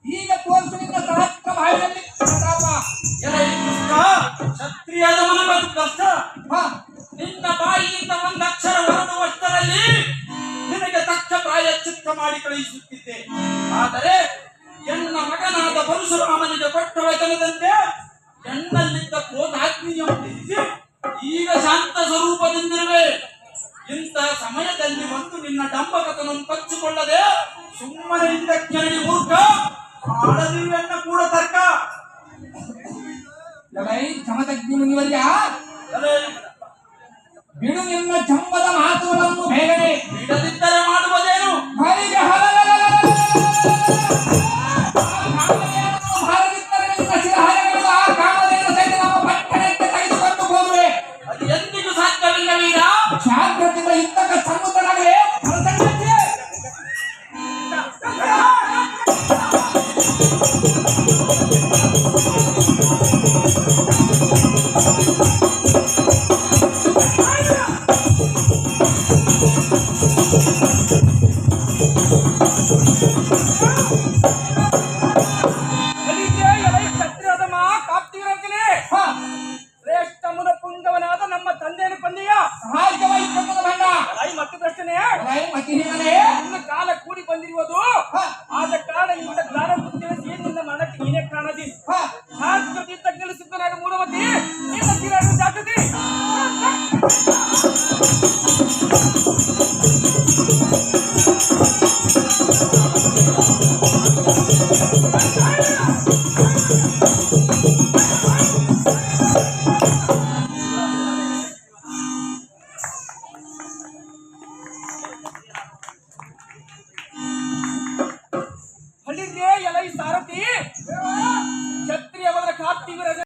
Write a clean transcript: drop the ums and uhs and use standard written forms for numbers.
ಈಗ ತೋರಿಸಿದ ಸಹಸ್ರ ಭಾಗದಲ್ಲಿ ಕ್ಷತ್ರಿಯದ ಮನಬದು ಕಷ್ಟ. ನಿನ್ನ ಬಾಯಿಯಿಂದ ಒಂದು ಅಕ್ಷರ ಹೊರಡುವಷ್ಟರಲ್ಲಿ ನಿನಗೆ ತಕ್ಕ ಪ್ರಾಯಶ್ಚಿತ್ತ ಮಾಡಿ ಕಳುಹಿಸುತ್ತಿದ್ದೆ. ಆದರೆ ಎನ್ನ ಮಗನಾದ ಪರಶುರಾಮನಿಗೆ ಕೊಟ್ಟ ವಚನದಂತೆ ಎನ್ನಲ್ಲಿದ್ದ ಕ್ರೋಧಾಗ್ನಿಯನ್ನು ತ್ಯಜಿಸಿ ಈಗ ಶಾಂತ ಸ್ವರೂಪದಿಂದಿರುವೆ. ಇಂತಹ ಸಮಯದಲ್ಲಿ ಒಂದು ನಿನ್ನ ಡಂಬಕತನನ್ನು ಕಚ್ಚಿಕೊಳ್ಳದೆ ಸುಮ್ಮನೆ ಇಂದ ಕೆರಳಿ ಮೂರ್ಖ ಆಡದಿರುವೆನ್ನ ಕೂಡ ತರ್ಕ. ಚಮತಜ್ಞ ಮುನಿವರ್ಯ, ಬಿಡು ನಿನ್ನ ಚಂಬದ ಮಾತುಗಳನ್ನು ಬೇಗನೆ, ಬಿಡದಿದ್ದರೆ ಮಾಡುವುದೇನು? ಅದು ಎಂದಿಗೂ ಸಾಧ್ಯವಿಲ್ಲ ವೀರ. ಶಾಂತದಿಂದ ಇದ್ದಕ ಸಮುದ್ರನಾಗಲೇ ಕಾಲ ಕೂಡಿ ಬಂದಿರುವುದು. ಆದ ಕಾರಣ ಇಂಥ ಜ್ಞಾನ ತಿಳಿಸಿ ನಿನ್ನ ಮನಕ್ಕೆ ನೀನೇ ಕಾಣದಿ ತಜ್ಞರು ಸಿದ್ಧನಾಗ ಮೂಢಮತಿ ನಿನ್ನ ತೀರಾಡು ಜಾಗೃತಿ.